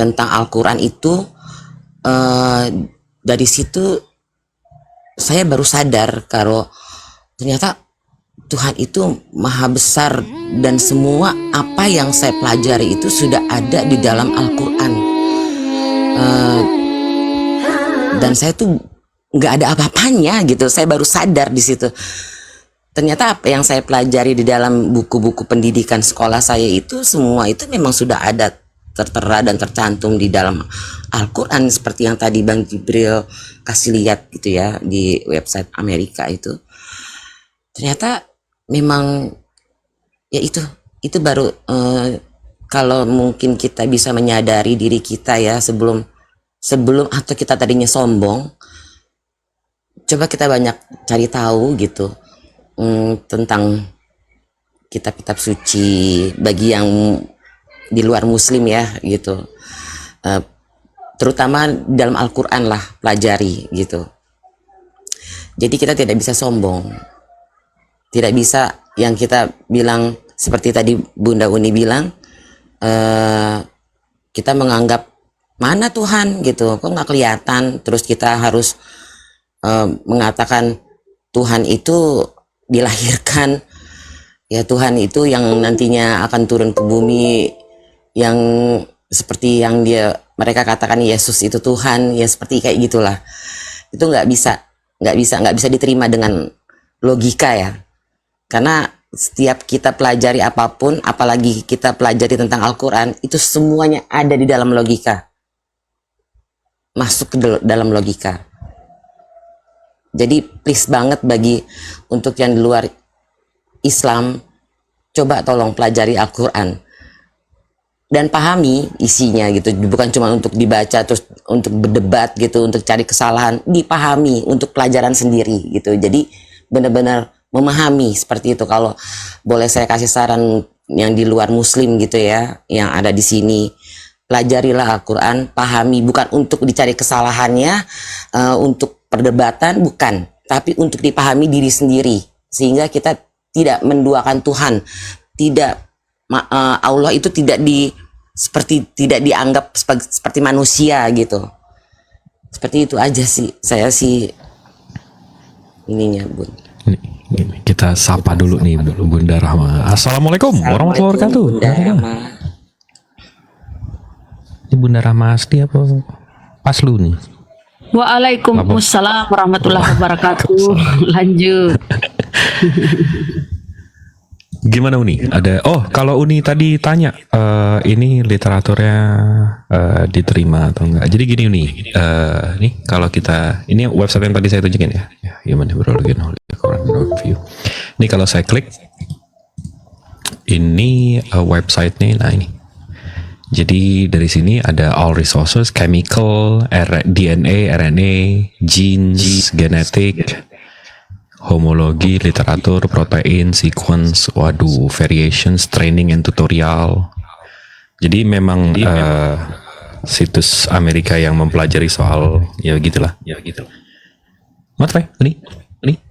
tentang Al-Quran itu, dari situ saya baru sadar kalau ternyata Tuhan itu maha besar dan semua apa yang saya pelajari itu sudah ada di dalam Al-Quran. Dan saya tuh nggak ada apa-apanya gitu. Saya baru sadar di situ. Ternyata apa yang saya pelajari di dalam buku-buku pendidikan sekolah saya itu semua itu memang sudah ada tertera dan tercantum di dalam Al-Quran, seperti yang tadi Bang Jibril kasih lihat gitu ya di website Amerika itu. Ternyata memang ya itu baru kalau mungkin kita bisa menyadari diri kita ya sebelum atau kita tadinya sombong, coba kita banyak cari tahu gitu tentang kitab-kitab suci bagi yang di luar muslim ya gitu, terutama dalam Al-Quran lah pelajari gitu. Jadi kita tidak bisa sombong, tidak bisa yang kita bilang seperti tadi Bunda Uni bilang, kita menganggap mana Tuhan gitu, kok nggak kelihatan, terus kita harus mengatakan Tuhan itu dilahirkan, ya Tuhan itu yang nantinya akan turun ke bumi, yang seperti yang mereka katakan Yesus itu Tuhan, ya seperti kayak gitulah. Itu nggak bisa diterima dengan logika ya, karena setiap kita pelajari apapun, apalagi kita pelajari tentang Al-Quran, itu semuanya ada di dalam logika, masuk ke dalam logika. Jadi please banget untuk yang di luar Islam, coba tolong pelajari Al-Quran dan pahami isinya gitu, bukan cuma untuk dibaca terus untuk berdebat gitu, untuk cari kesalahan, dipahami untuk pelajaran sendiri gitu. Jadi benar-benar memahami seperti itu. Kalau boleh saya kasih saran yang di luar muslim gitu ya, yang ada di sini, pelajarilah Al-Quran, pahami, bukan untuk dicari kesalahannya, untuk perdebatan, bukan, tapi untuk dipahami diri sendiri, sehingga kita tidak menduakan Tuhan, Allah itu tidak dianggap seperti manusia gitu. Seperti itu aja sih, saya sih ininya, Bun. Kita sapa dulu nih Bunda Rahma. Assalamualaikum warahmatullahi wabarakatuh. Bunda Rahma. Ini Bunda Rahma asli apa pas lu nih? Waalaikumsalam warahmatullahi wabarakatuh. Lanjut. Gimana Uni? Kalau Uni tadi tanya ini literaturnya diterima atau enggak. Jadi gini Uni, nih kalau kita, ini website yang tadi saya tunjukin ya, Human Hebreology and Holy Quran Review. Ini kalau saya klik, ini website-nya, nah ini. Jadi dari sini ada all resources, chemical, DNA, RNA, genes, genetik, homologi, literatur, protein, sequence, variations, training and tutorial. Jadi memang situs Amerika yang mempelajari soal ya gitulah. Matre, ini,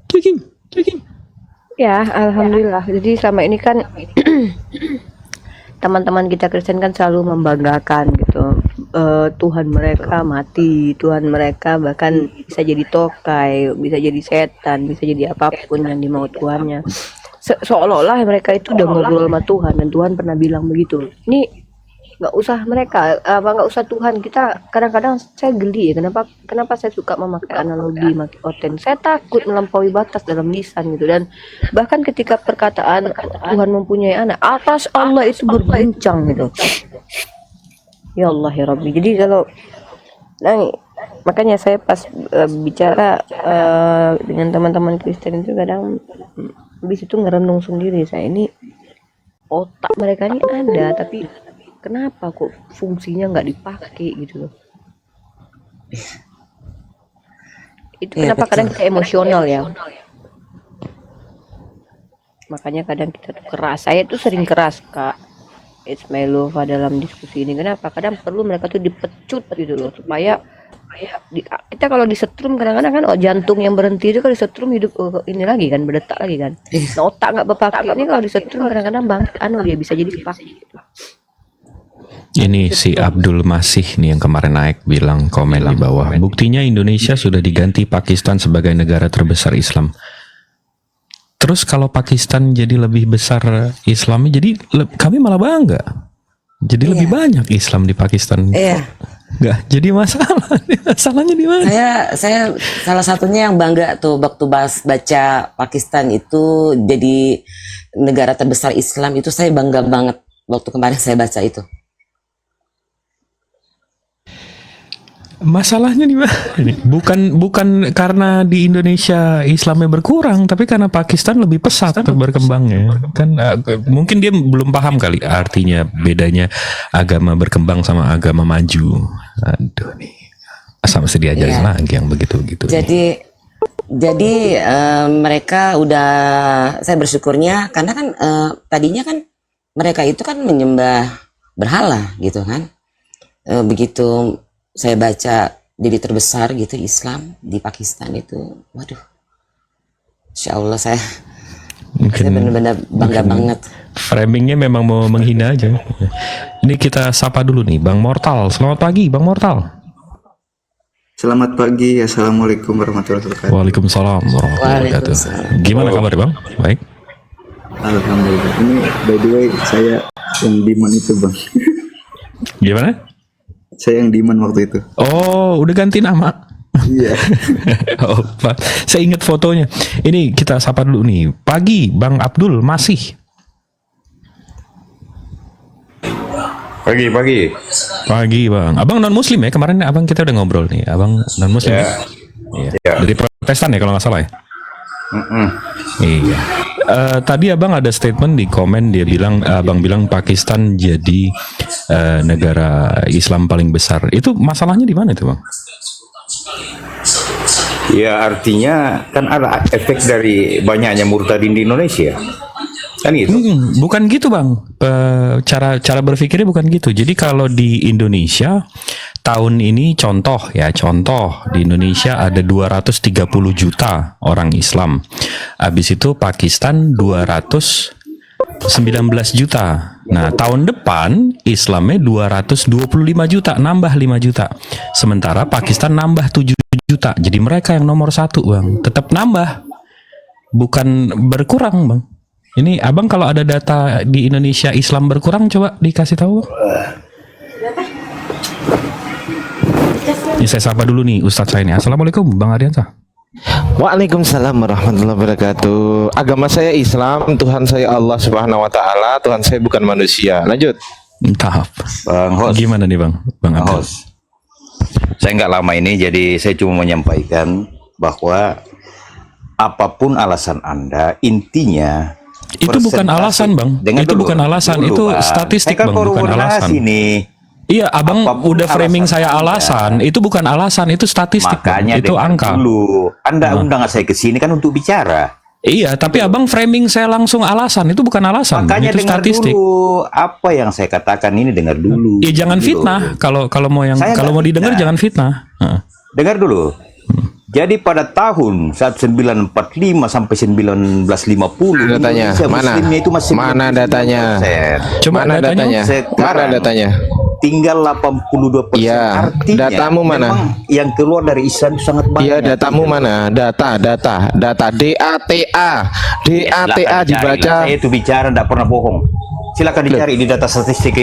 clicking. Ya, alhamdulillah. Jadi selama ini kan teman-teman kita Kristen kan selalu membanggakan gitu, Tuhan mereka mati, Tuhan mereka bahkan bisa jadi tokai, bisa jadi setan, bisa jadi apapun yang dimau Tuhannya. Seolah-olah mereka itu udah ngobrol sama Tuhan, dan Tuhan pernah bilang begitu. Ini nggak usah mereka, nggak usah Tuhan. Kita kadang-kadang saya geli ya, kenapa saya suka memakai analogi oten. Saya takut melampaui batas dalam lisan gitu, dan bahkan ketika perkataan Tuhan mempunyai anak, atas Allah itu berbincang gitu. Ya Allah ya Rabbi. Jadi kalau makanya saya pas bicara dengan teman-teman Kristen itu kadang habis itu ngerenung sendiri, saya ini otak mereka ini ada, tapi kenapa kok fungsinya nggak dipakai gitu loh. Itu kenapa kadang kita emosional ya. Makanya kadang kita tuh keras. Saya tuh sering keras Kak Ismailova dalam diskusi ini. Kenapa? Kadang perlu mereka tuh dipecut gitu loh, supaya kita kalau disetrum kadang-kadang kan jantung yang berhenti itu kalau disetrum hidup ini lagi kan, berdetak lagi kan. Nah, otak nggak berpakai ini kalau disetrum kadang-kadang dia bisa jadi dipakai gitu. Ini si Abdul Masih nih yang kemarin naik bilang komen di bawah. Buktinya Indonesia sudah diganti Pakistan sebagai negara terbesar Islam. Terus kalau Pakistan jadi lebih besar Islamnya, jadi kami malah bangga. Jadi lebih banyak Islam di Pakistan. Iya. Nggak jadi masalah. Masalahnya di mana? Saya salah satunya yang bangga tuh waktu baca Pakistan itu jadi negara terbesar Islam, itu saya bangga banget waktu kemarin saya baca itu. Masalahnya di mana? Bukan karena di Indonesia Islamnya berkurang, tapi karena Pakistan lebih pesat berkembangnya. Kan mungkin dia belum paham kali artinya bedanya agama berkembang sama agama maju. Aduh nih, asal mesti diajarin lagi yang begitu-begitu. Jadi mereka udah, saya bersyukurnya karena kan tadinya kan mereka itu kan menyembah berhala gitu kan. Begitu saya baca jadi terbesar gitu Islam di Pakistan itu, waduh, Insya Allah saya benar-benar bangga banget. Framingnya memang mau menghina aja. Ini kita sapa dulu nih Bang Mortal. Selamat pagi Bang Mortal. Selamat pagi, assalamualaikum warahmatullahi wabarakatuh. Waalaikumsalam warahmatullahi wabarakatuh. Gimana kabar Bang? Baik. Alhamdulillah. Ini by the way saya yang Diman itu bang. Gimana? Saya yang Diman waktu itu. Oh, udah ganti nama. Iya. Oh, Pak. Saya ingat fotonya. Ini kita sapa dulu nih. Pagi, Bang Abdul masih. Pagi. Pagi, Bang. Abang non Muslim ya? Kemarin abang kita udah ngobrol nih. Abang non Muslim. Ya. Iya. Ya. Dari Protestan ya kalau nggak salah ya. Iya. Tadi abang ada statement di komen, dia bilang, abang bilang Pakistan jadi negara Islam paling besar. Itu masalahnya di mana itu Bang? Ya artinya kan ada efek dari banyaknya murtadin di Indonesia. Kan gitu. Bukan gitu Bang. Cara berpikirnya bukan gitu. Jadi kalau di Indonesia tahun ini contoh di Indonesia ada 230 juta orang Islam. Habis itu Pakistan 219 juta. Nah, tahun depan Islamnya 225 juta, nambah 5 juta. Sementara Pakistan nambah 7 juta. Jadi mereka yang nomor 1 Bang. Tetap nambah. Bukan berkurang Bang. Ini abang kalau ada data di Indonesia Islam berkurang coba dikasih tahu. Ini saya sapa dulu nih Ustadz saya ini. Assalamualaikum Bang Ardiansah. Waalaikumsalam warahmatullahi wabarakatuh. Agama saya Islam, Tuhan saya Allah Subhanahu wa taala, Tuhan saya bukan manusia. Lanjut. Entah. Bang Hos. Gimana nih Bang? Bang Abdul. Hos. Saya nggak lama ini, jadi saya cuma menyampaikan bahwa apapun alasan Anda, intinya Itu bukan alasan Bang. Itu bukan alasan, itu statistik Bang, bukan alasan. Ini. Iya, abang Apapun udah framing saya Anda, alasan. Itu bukan alasan, itu statistik. Makanya Bang. Itu dengar angka. dulu. Anda undang saya ke sini kan untuk bicara. Iya, tapi abang framing saya langsung alasan. Itu bukan alasan, Bang. Makanya Itu dengar statistik. dulu apa yang saya katakan ini, dengar dulu. Iya, jangan Dulu. fitnah. Kalau mau Saya kalau nggak mau didengar fitnah. jangan fitnah. Heeh. Dengar dulu. Jadi pada tahun 1945 sampai 1950 Datanya Indonesia mana? Muslimnya itu masih Mana datanya? 99%. Coba Mana datanya. datanya? Sekarang Mana datanya? tinggal 82%. Iya, Artinya datamu mana? memang yang keluar dari Islam itu sangat banyak. Iya, datamu mana? Data DATA DATA dibaca. Saya itu bicara tidak pernah bohong. Silakan dicari di data statistik.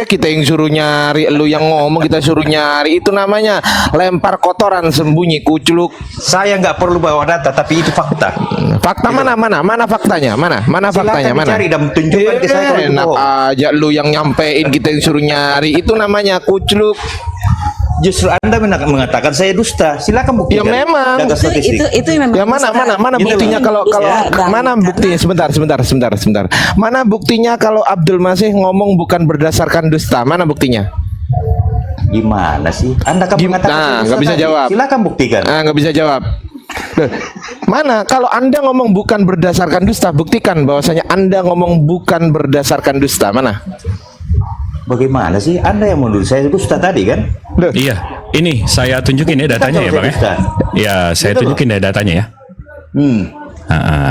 Kita yang suruh nyari, lu yang ngomong kita suruh nyari. Itu namanya lempar kotoran sembunyi kucluk. Saya nggak perlu bawa data, tapi itu fakta. Fakta mana faktanya? Mana faktanya? Silakan Mana? dicari dan tunjukkan ke saya kalau itu Enak bohong. aja lu yang nyampein, kita yang suruh nyari. Itu namanya kucluk. Justru Anda mengatakan saya dusta. Silakan Ya buktikan memang. data statistik. Itu memang Ya mana Itu buktinya memang kalau dusta, Bang. mana buktinya sebentar. Mana buktinya kalau Abdul Masih ngomong bukan berdasarkan dusta? Mana buktinya? Gimana sih? Anda kan mengatakan Nah, saya nggak dusta bisa tadi. jawab. Silakan buktikan. Nggak bisa jawab. Loh, mana kalau Anda ngomong bukan berdasarkan dusta, buktikan bahwasanya Anda ngomong bukan berdasarkan dusta. Mana? Bagaimana sih? Anda yang menuduh saya dusta tadi kan? Loh, Iya, ini saya tunjukin ya datanya ya Bang ya. Ya, saya Gitu loh. tunjukin ya datanya ya.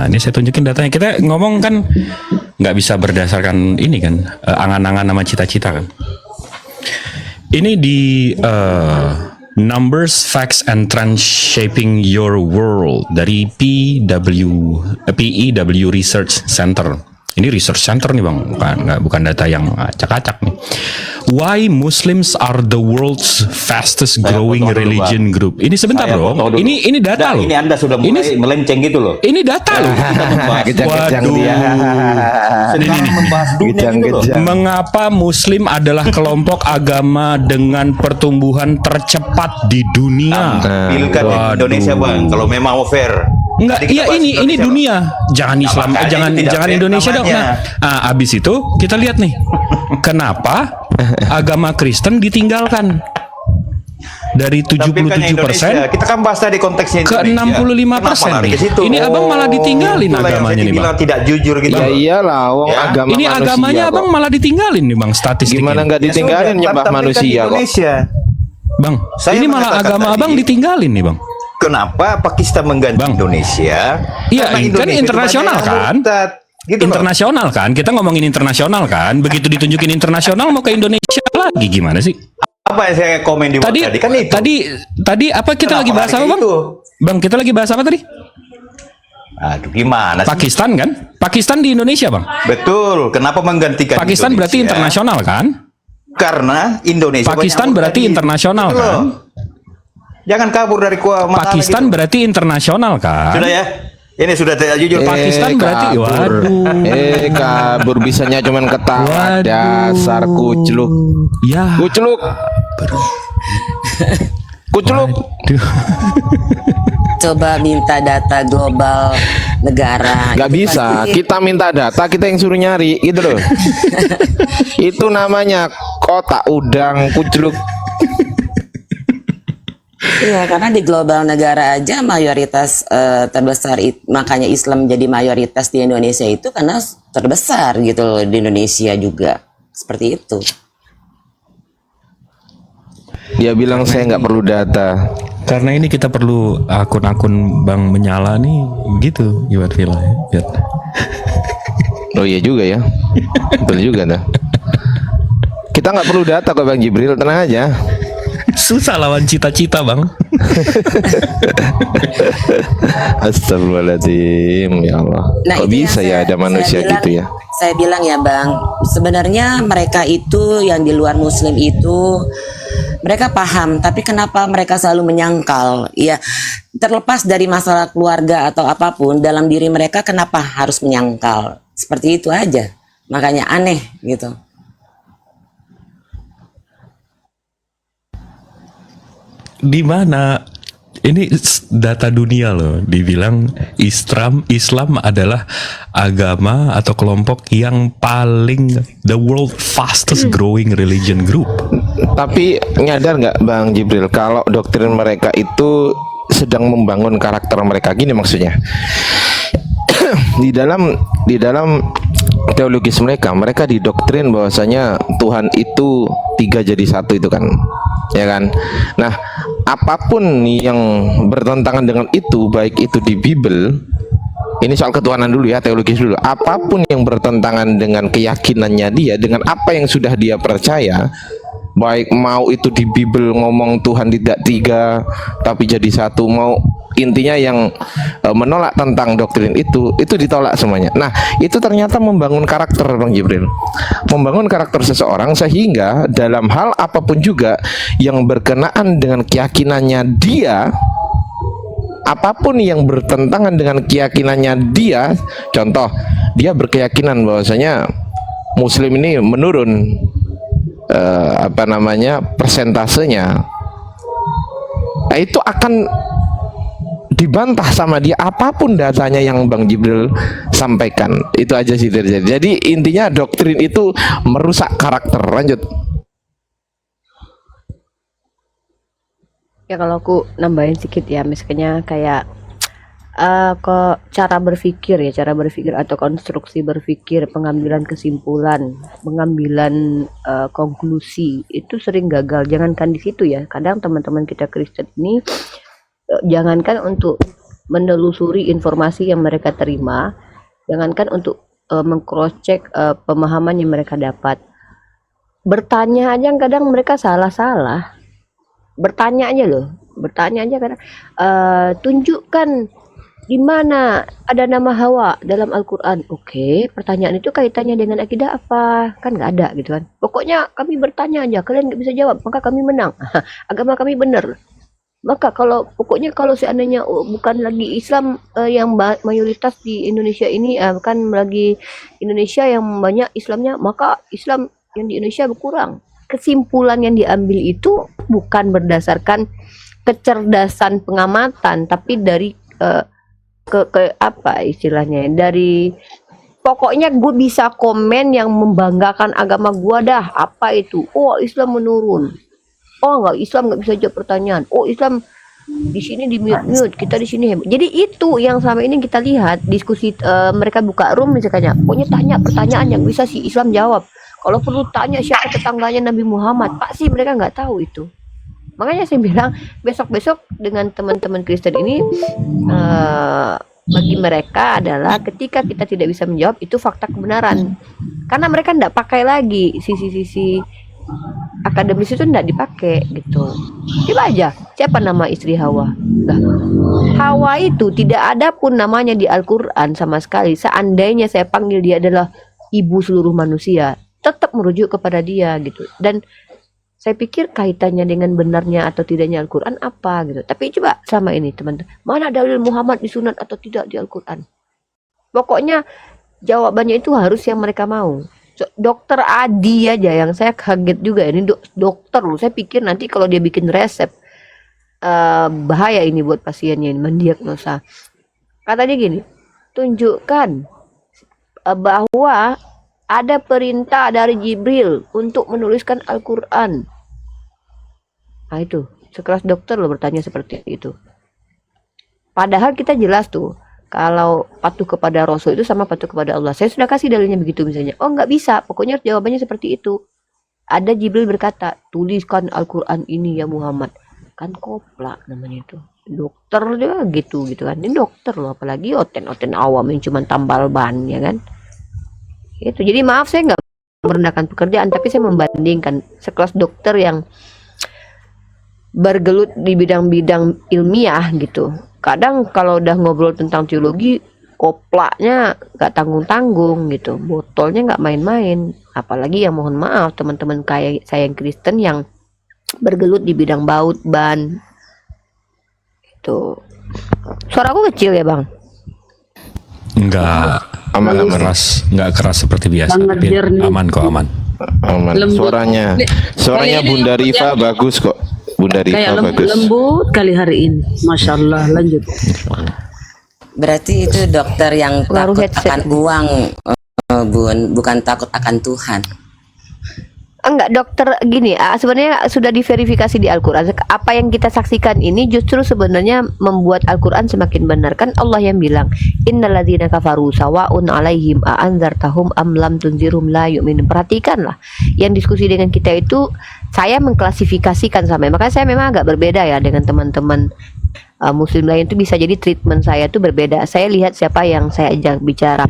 Ini saya tunjukin datanya. Kita ngomong kan nggak bisa berdasarkan ini kan, angan-angan sama cita-cita kan. Ini di Numbers, Facts, and Trends Shaping Your World dari PEW Research Center. Ini research center nih bang, bukan data yang acak-acak nih. Why Muslims are the world's fastest growing potong dulu, religion group. Ini sebentar Saya bro, potong dulu. ini data Nah, loh. ini Anda sudah mulai melenceng gitu loh. Ini data loh. Kejang-kejang dia. Sedang membahas dunia gitu loh. Kejang-kejang. Mengapa Muslim adalah kelompok agama dengan pertumbuhan tercepat di dunia? Tampilkan di Indonesia bang, kalau memang mau fair. Enggak, Tadi kita iya bahas ini Indonesia, Bang. dunia. Jangan Islam, makanya jangan itu tidak jangan fair Indonesia dong. namanya. Nah, abis itu kita lihat nih, kenapa agama Kristen ditinggalkan dari Tampilkan yang 77% Indonesia. Kita kan bahas tadi konteksnya ke Indonesia. 65% Kenapa lari nih. ke situ? Ini abang malah ditinggalin Itulah yang agamanya saya nih, Bang. bilang tidak jujur gitu. Ya loh. iyalah, wong Ya. agama Ini manusia agamanya kok. abang malah ditinggalin nih bang statistiknya. Gimana nggak Ya ditinggalin sudah, nyembah tampilkan di manusia kok? Indonesia. Bang, Saya ini malah mengatakan agama tadi- abang ditinggalin nih bang. Kenapa Pakistan mengganti Bang. Indonesia? Iya, Karena ini kan Indonesia internasional itu banyak yang kan? murtad. Gitu loh. Internasional kan, kita ngomongin internasional kan. Begitu ditunjukin internasional mau ke Indonesia lagi gimana sih? Apa yang saya komen di Tadi tadi kan itu. tadi apa kita Kenapa lagi bahas lari apa ke bang? itu? Bang kita lagi bahas apa tadi? Aduh gimana sih? Pakistan kan? Pakistan di Indonesia bang. Betul. Kenapa menggantikan Pakistan berarti Indonesia? internasional kan? Karena Indonesia Pakistan banyak berarti murtadin. internasional Gitu loh. kan? Jangan kabur dari masalah Pakistan gitu. berarti internasional kan? Sudah ya. Ini sudah tidak jujur. Pakistan berarti waduh. Kabur bisanya cuman ketawa dasar kucluk. Ya. Kucluk. Kucluk. Waduh. Coba minta data global negara. Gak Itu bisa, pasti- kita minta data, kita yang suruh nyari, gitu loh. Itu namanya kotak udang kucluk. Iya, karena di global negara aja mayoritas terbesar, makanya Islam jadi mayoritas di Indonesia itu karena terbesar gitu loh di Indonesia juga. Seperti itu. Dia bilang saya nggak perlu data. Karena ini kita perlu akun-akun Bang Menyala nih gitu Iwan Villa ya. Biar- Oh iya juga ya, betul juga dah. Kita nggak perlu data kok Bang Jibril, tenang aja. Susah lawan cita-cita bang. Astagfirullahaladzim, ya Allah. Nah, Kok itu yang bisa ya ada manusia bilang- gitu ya? Saya bilang ya bang, sebenarnya mereka itu yang di luar Muslim itu mereka paham, tapi kenapa mereka selalu menyangkal? Ya, terlepas dari masalah keluarga atau apapun dalam diri mereka, kenapa harus menyangkal? Seperti itu aja, makanya aneh gitu. Di mana ini data dunia loh, dibilang Islam adalah agama atau kelompok yang paling the world fastest growing religion group. Tapi nyadar nggak Bang Jibril kalau doktrin mereka itu sedang membangun karakter mereka, gini maksudnya. di dalam teologis mereka didoktrin bahwasanya Tuhan itu 3 jadi 1 itu kan, ya kan. Nah, apapun yang bertentangan dengan itu, baik itu di Bible, ini soal ketuhanan dulu ya, teologis dulu. Apapun yang bertentangan dengan keyakinannya dia, dengan apa yang sudah dia percaya, baik mau itu di Bible ngomong Tuhan tidak 3 tapi jadi 1, mau intinya yang menolak tentang doktrin itu ditolak semuanya. Nah, itu ternyata membangun karakter Bang Jibril, membangun karakter seseorang sehingga dalam hal apapun juga yang berkenaan dengan keyakinannya dia, apapun yang bertentangan dengan keyakinannya dia, contoh dia berkeyakinan bahwasanya Muslim ini menurun persentasenya, nah itu akan dibantah sama dia apapun datanya yang Bang Jibril sampaikan. Itu aja sih terjadi. Jadi intinya doktrin itu merusak karakter. Lanjut. Ya kalau aku nambahin sedikit ya, misalnya kayak kok cara berpikir atau konstruksi berpikir, pengambilan kesimpulan, pengambilan konklusi itu sering gagal. Jangankan di situ ya, kadang teman-teman kita Kristen ini jangankan untuk menelusuri informasi yang mereka terima, jangankan untuk meng-cross check pemahaman yang mereka dapat, bertanya aja kadang mereka salah-salah. Bertanya aja loh, bertanya aja kadang tunjukkan di mana ada nama Hawa dalam Al-Quran. Oke, pertanyaan itu kaitannya dengan akidah apa? Kan nggak ada gitu kan. Pokoknya kami bertanya aja, kalian nggak bisa jawab, maka kami menang. Agama kami benar. Maka pokoknya kalau seandainya bukan lagi Islam yang mayoritas di Indonesia ini, bukan lagi Indonesia yang banyak Islamnya, maka Islam yang di Indonesia berkurang. Kesimpulan yang diambil itu bukan berdasarkan kecerdasan pengamatan, tapi dari apa istilahnya, dari pokoknya gue bisa komen yang membanggakan agama gue dah. Apa itu? Oh, Islam menurun. Oh, nggak, Islam nggak bisa jawab pertanyaan. Oh, Islam di sini di mute, kita di sini hebat. Jadi itu yang selama ini kita lihat diskusi mereka buka room misalnya. Pokoknya tanya pertanyaan yang bisa si Islam jawab. Kalau perlu tanya siapa tetangganya Nabi Muhammad, pasti mereka nggak tahu itu. Makanya saya bilang besok-besok dengan teman-teman Kristen ini bagi mereka adalah ketika kita tidak bisa menjawab itu fakta kebenaran. Karena mereka tidak pakai lagi sisi-sisi akademis itu tidak dipakai gitu. Coba aja siapa nama istri Hawa. Nah, Hawa itu tidak ada pun namanya di Al-Quran sama sekali. Seandainya saya panggil dia adalah ibu seluruh manusia, tetap merujuk kepada dia gitu. Dan saya pikir kaitannya dengan benarnya atau tidaknya Al-Quran apa gitu. Tapi coba sama ini teman-teman, mana dalil Muhammad disunat atau tidak di Al-Quran? Pokoknya jawabannya itu harus yang mereka mau. Dokter Adi aja yang saya kaget juga, ini dokter loh. Saya pikir nanti kalau dia bikin resep bahaya ini buat pasiennya ini mendiagnosa. Katanya gini, tunjukkan bahwa ada perintah dari Jibril untuk menuliskan Al-Quran. Nah itu, sekelas dokter loh bertanya seperti itu. Padahal kita jelas tuh, kalau patuh kepada Rasul itu sama patuh kepada Allah. Saya sudah kasih dalilnya begitu misalnya. Oh nggak bisa, pokoknya jawabannya seperti itu. Ada Jibril berkata, tuliskan Al-Quran ini ya Muhammad. Kan koplak namanya itu. Dokter juga gitu kan. Ini dokter loh, apalagi oten-oten awam yang cuma tambal ban ya kan. Itu. Jadi maaf saya nggak merendahkan pekerjaan, tapi saya membandingkan sekelas dokter yang bergelut di bidang-bidang ilmiah gitu. Kadang kalau udah ngobrol tentang teologi, koplaknya nggak tanggung-tanggung gitu, botolnya nggak main-main. Apalagi yang mohon maaf teman-teman kayak saya yang Kristen yang bergelut di bidang baut ban. Itu. Suaraku kecil ya bang? Enggak nggak keras seperti biasa. Sangat Tapi jernih. aman kok, aman. Aman. Lembut. Suaranya Kali ini Bunda lembut Rifa ya. bagus kok. Bunda Kayak Rifa bagus. lembut kali hari ini. Masya Allah, lanjut. Berarti itu dokter yang Pengaruh takut headset. akan uang, Bun, bukan takut akan Tuhan. Enggak, dokter gini, sebenarnya sudah diverifikasi di Al-Quran. Apa yang kita saksikan ini justru sebenarnya membuat Al-Quran semakin benar. Kan Allah yang bilang, innalladzina kafaru sawa'un alaihim a'anzartahum am lam tunzirum la yu'minun. Perhatikanlah, yang diskusi dengan kita itu saya mengklasifikasikan sama. Makanya saya memang agak berbeda ya dengan teman-teman muslim lain. Itu bisa jadi treatment saya itu berbeda. Saya lihat siapa yang saya ajak bicara.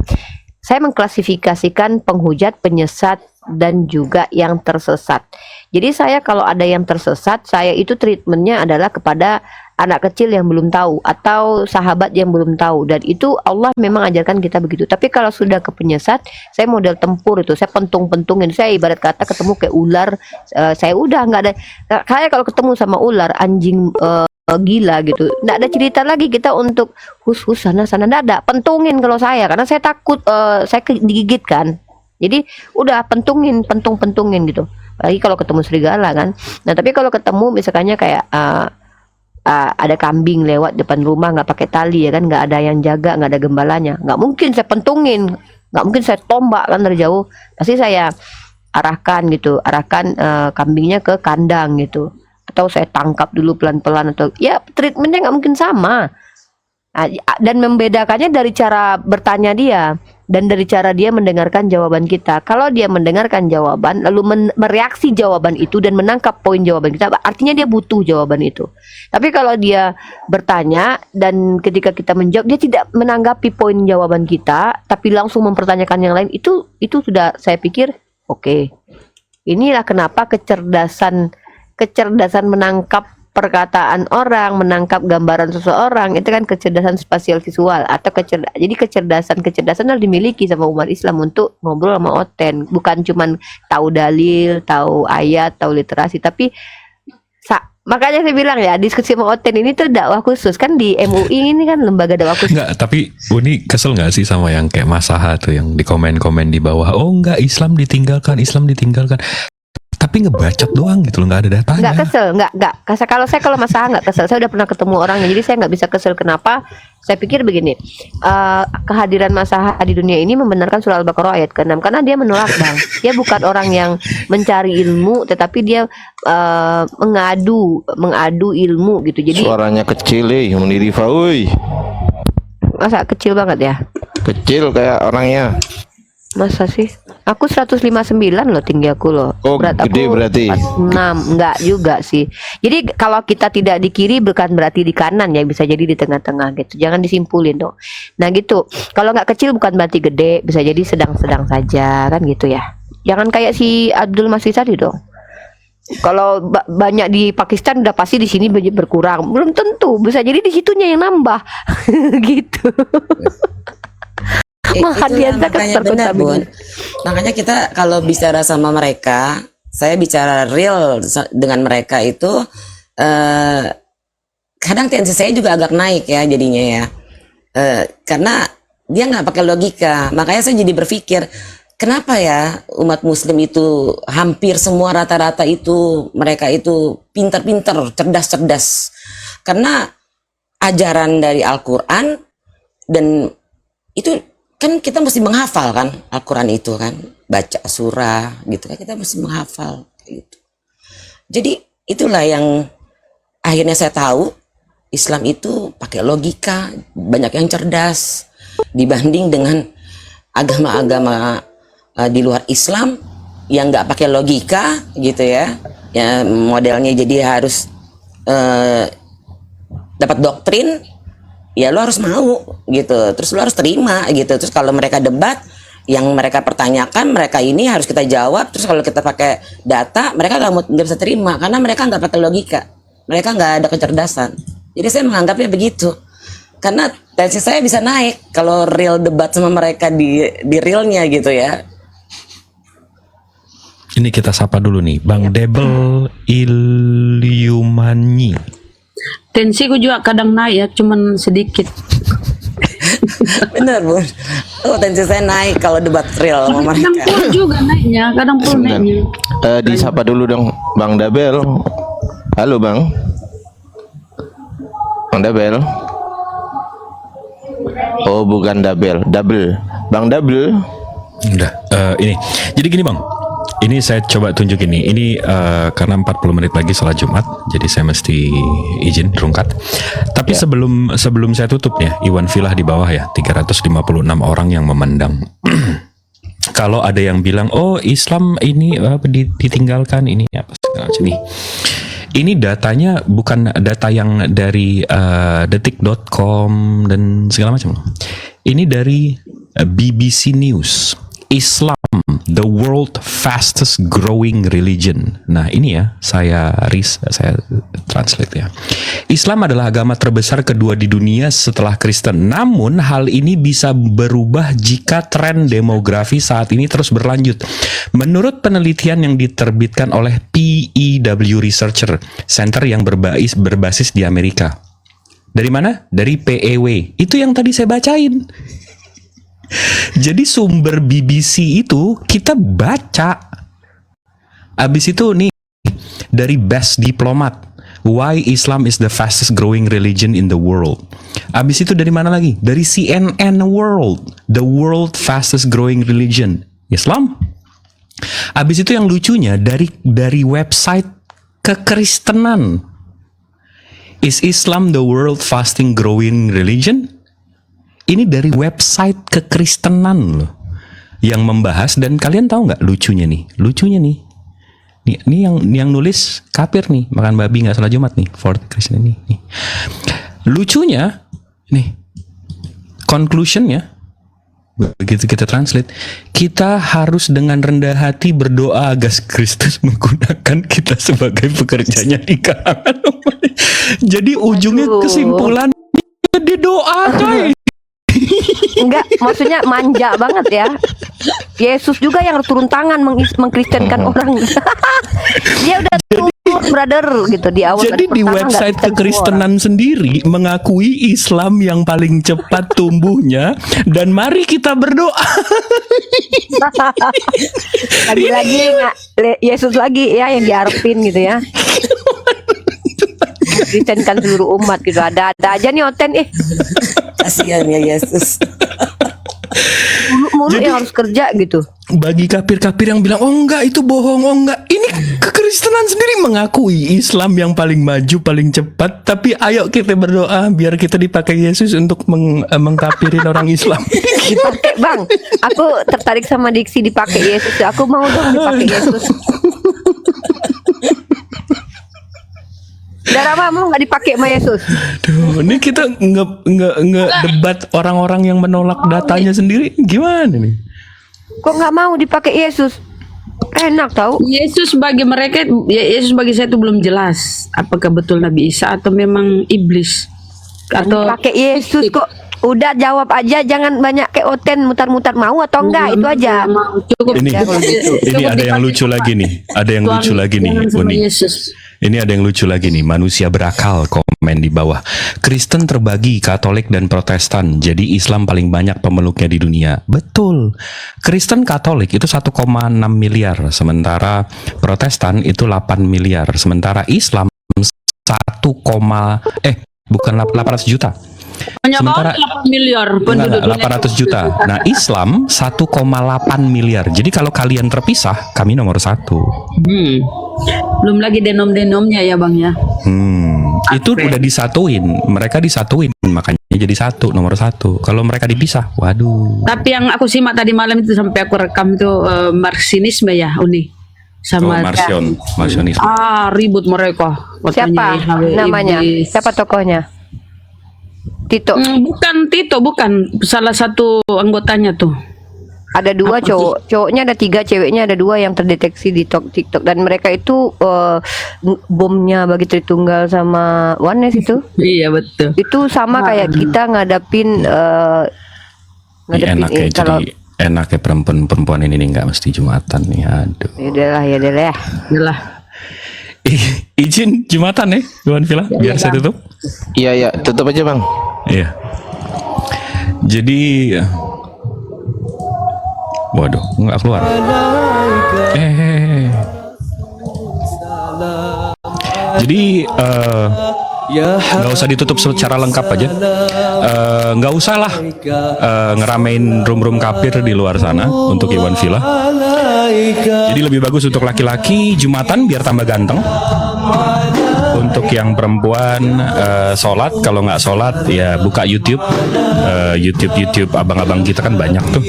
Saya mengklasifikasikan penghujat, penyesat, dan juga yang tersesat. Jadi saya kalau ada yang tersesat, saya itu treatmentnya adalah kepada anak kecil yang belum tahu atau sahabat yang belum tahu, dan itu Allah memang ajarkan kita begitu. Tapi kalau sudah ke penyesat, saya model tempur itu, saya pentung-pentungin. Saya ibarat kata ketemu kayak ular, saya udah nggak ada. Saya kalau ketemu sama ular, anjing gila gitu, nggak ada cerita lagi kita untuk hus sana nggak ada, pentungin kalau saya, karena saya takut saya digigit kan. Jadi udah pentungin gitu. Lagi kalau ketemu serigala kan. Nah tapi kalau ketemu misalkannya kayak ada kambing lewat depan rumah nggak pakai tali ya kan, nggak ada yang jaga, nggak ada gembalanya, nggak mungkin saya pentungin, nggak mungkin saya tombak kan dari jauh. Pasti saya arahkan kambingnya ke kandang gitu, atau saya tangkap dulu pelan-pelan, atau ya treatmentnya nggak mungkin sama. Nah, dan membedakannya dari cara bertanya dia dan dari cara dia mendengarkan jawaban kita. Kalau dia mendengarkan jawaban lalu mereaksi jawaban itu dan menangkap poin jawaban kita, artinya dia butuh jawaban itu. Tapi kalau dia bertanya dan ketika kita menjawab dia tidak menanggapi poin jawaban kita tapi langsung mempertanyakan yang lain, itu sudah saya pikir oke. Inilah kenapa kecerdasan menangkap perkataan orang, menangkap gambaran seseorang itu kan kecerdasan spasial visual atau jadi kecerdasan harus dimiliki sama umat Islam untuk ngobrol sama Oten, bukan cuman tahu dalil, tahu ayat, tahu literasi, tapi makanya saya bilang ya diskusi sama Oten ini tuh dakwah khusus kan di MUI ini kan lembaga dakwah khusus. Enggak, tapi Uni kesel nggak sih sama yang kayak Masaha tuh yang di komen-komen di bawah, oh enggak, Islam ditinggalkan, tapi ngebacot doang gitu loh, nggak ada datanya. Nggak kesel, nggak. Kalau masalah nggak kesel, saya udah pernah ketemu orangnya, jadi saya nggak bisa kesel. Kenapa? Saya pikir begini, kehadiran Masaha di dunia ini membenarkan surah Al-Baqarah ayat ke-6 karena dia menolak bang. Dia bukan orang yang mencari ilmu, tetapi dia mengadu ilmu gitu. Jadi Suaranya kecil Munirifa, masa kecil banget ya? kecil kayak orangnya. Masa sih? Aku 159 loh tinggi aku loh. Oh, gede berarti. 46, enggak juga sih. Jadi kalau kita tidak di kiri bukan berarti di kanan ya, bisa jadi di tengah-tengah gitu. Jangan disimpulin dong. Nah gitu. Kalau nggak kecil bukan berarti gede, bisa jadi sedang-sedang saja kan gitu ya. Jangan kayak si Abdul Masih tadi dong. Kalau banyak di Pakistan udah pasti di sini berkurang. Belum tentu, bisa jadi di situnya yang nambah. Gitu. Itulah makanya benar Bun. Makanya kita kalau bicara sama mereka, saya bicara real dengan mereka itu kadang tensi saya juga agak naik ya jadinya ya, karena dia nggak pakai logika. Makanya saya jadi berpikir kenapa ya umat Muslim itu hampir semua rata-rata itu mereka itu pintar-pintar, cerdas-cerdas, karena ajaran dari Al-Quran dan itu kan kita mesti menghafal kan Al-Quran itu kan, baca surah gitu kan, kita mesti menghafal gitu. Jadi itulah yang akhirnya saya tahu Islam itu pakai logika, banyak yang cerdas dibanding dengan agama-agama di luar Islam yang nggak pakai logika gitu ya, ya modelnya jadi harus dapat doktrin. Ya lo harus mau gitu, terus lo harus terima gitu. Terus kalau mereka debat, yang mereka pertanyakan, mereka ini harus kita jawab. Terus kalau kita pakai data, mereka nggak bisa terima karena mereka nggak pakai logika, mereka nggak ada kecerdasan. Jadi saya menganggapnya begitu, karena tensi saya bisa naik kalau real debat sama mereka di realnya gitu ya. Ini kita sapa dulu nih, Bang Debel Ilyumanyi. Tensiku juga kadang naik ya, cuman sedikit. Bener Bun. Oh tensi saya naik kalau debat real sama Kadang mereka. pun juga naiknya, kadang pun Sebentar. naiknya. Disapa dulu dong Bang Dabel. Halo Bang. Bang Dabel. Oh bukan Dabel, Double. Bang Double. Udah, ini. Jadi gini Bang, ini saya coba tunjuk ini karena 40 menit lagi sholat Jumat, jadi saya mesti izin rungkat. Tapi sebelum saya tutup ya, Iwan Filah di bawah ya, 356 orang yang memandang. Kalau ada yang bilang, oh Islam ini ditinggalkan, ini apa segala macam nih. Ini datanya bukan data yang dari detik.com dan segala macam. Ini dari BBC News. Islam, the world fastest growing religion. Nah ini ya, saya translate ya. Islam adalah agama terbesar kedua di dunia setelah Kristen. Namun hal ini bisa berubah jika tren demografi saat ini terus berlanjut. Menurut penelitian yang diterbitkan oleh PEW Researcher Center yang berbasis di Amerika. Dari mana? Dari PEW. Itu yang tadi saya bacain. Jadi sumber BBC itu kita baca. Abis itu nih dari Best Diplomat, Why Islam is the fastest growing religion in the world. Abis itu dari mana lagi? Dari CNN World, the world fastest growing religion, Islam. Abis itu yang lucunya dari website kekristenan, Is Islam the world fastest growing religion? Ini dari website kekristenan loh yang membahas, dan kalian tahu nggak lucunya nih yang nulis kafir nih, makan babi nggak salah Jumat nih, for Christian nih. Lucunya nih conclusionnya begitu kita translate, kita harus dengan rendah hati berdoa agar Kristus menggunakan kita sebagai pekerjanya di kalangan umat. Jadi ujungnya kesimpulan dia doa, coy. Enggak, maksudnya manja banget ya. Yesus juga yang turun tangan mengkristenkan orang. Dia udah turun, brother, gitu di awal. Jadi di website kekristenan sendiri mengakui Islam yang paling cepat tumbuhnya, dan mari kita berdoa. Lagi-lagi Yesus lagi ya yang diharapin gitu ya. Kristenkan seluruh umat gitu. Ada aja nih Oten Kasihan ya Yesus. mulu yang harus kerja gitu. Bagi kafir-kafir yang bilang, oh enggak itu bohong, oh enggak, ini kekristenan sendiri mengakui Islam yang paling maju, paling cepat. Tapi ayo kita berdoa biar kita dipakai Yesus untuk mengkafirin orang Islam. Dipakai Bang, aku tertarik sama diksi dipakai Yesus. Aku mau dong dipakai Yesus. Darah mau nggak dipakai sama Yesus? Duh, ini kita nge debat orang-orang yang menolak datanya sendiri, gimana nih? Kok nggak mau dipakai Yesus? Enak tahu. Yesus bagi mereka, Yesus bagi saya itu belum jelas apakah betul Nabi Isa atau memang iblis. Atau Pakai Yesus kok. Udah jawab aja, jangan banyak kayak Oten mutar-mutar, mau atau enggak, itu aja. Cukup. Ini ada yang lucu lagi nih. Ada yang lucu lagi nih, Uni. Ini ada yang lucu lagi nih. Manusia berakal komen di bawah. Kristen terbagi Katolik dan Protestan. Jadi Islam paling banyak pemeluknya di dunia. Betul. Kristen Katolik itu 1,6 miliar, sementara Protestan itu 8 miliar, sementara Islam 800 juta. Sementara 8 miliar penduduk 800 juta. Nah, Islam 1,8 miliar. Jadi kalau kalian terpisah, kami nomor 1. Belum lagi denom-denomnya ya Bang ya. Itu udah disatuin. Mereka disatuin, makanya jadi nomor 1. Kalau mereka dipisah, waduh. Tapi yang aku simak tadi malam itu sampai aku rekam itu Marxinisme ya, Uni. Sama Marxionisme. ribut mereka. Siapa namanya? Iblis. Siapa tokohnya? Tito. Bukan Tito, bukan. Salah satu anggotanya tuh. Ada 2 cowoknya ada 3, ceweknya ada 2 yang terdeteksi di TikTok, dan mereka itu bomnya bagi Tritunggal sama Ones itu. Iya betul. Itu sama kayak kita ngadapin Enak ya, kalau jadi enak ya perempuan ini nggak mesti Jumatan nih. Aduh. ya udah ya. Yalah. Izin Jumatan ya, Iwan Villa, biar saya tutup. Iya, tutup aja Bang. Iya. Jadi, waduh, nggak keluar. Jadi nggak usah ditutup secara lengkap aja. Nggak usah lah ngeramein room kafir di luar sana untuk Iwan Villa. Jadi lebih bagus untuk laki-laki Jumatan biar tambah ganteng. Untuk yang perempuan sholat, kalau nggak sholat ya buka YouTube. YouTube abang-abang kita kan banyak tuh.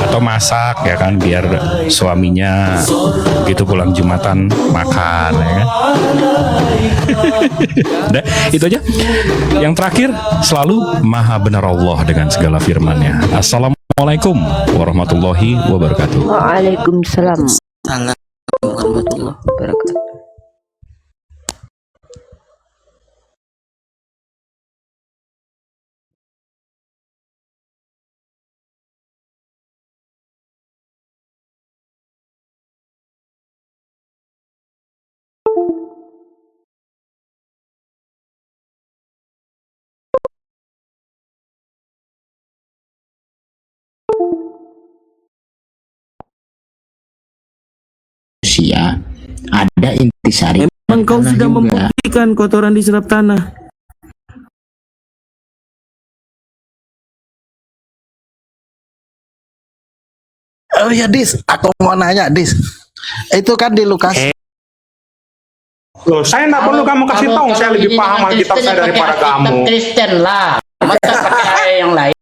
Atau masak ya kan, biar suaminya gitu pulang Jumatan makan ya kan. Udah, itu aja. Yang terakhir, selalu maha benar Allah dengan segala firman-Nya. Assalamualaikum warahmatullahi wabarakatuh. Waalaikumsalam Salam. warahmatullahi wabarakatuh. Rusia ada intisari. Memang kau sudah membuktikan kotoran diserap tanah. Oh ya Dis, aku mau nanya Dis. Itu kan di Lukas. Loh, saya nggak perlu kamu kasih tahu, saya lebih paham Alkitab saya daripada kamu. Kristen lah, masa pakai yang lain.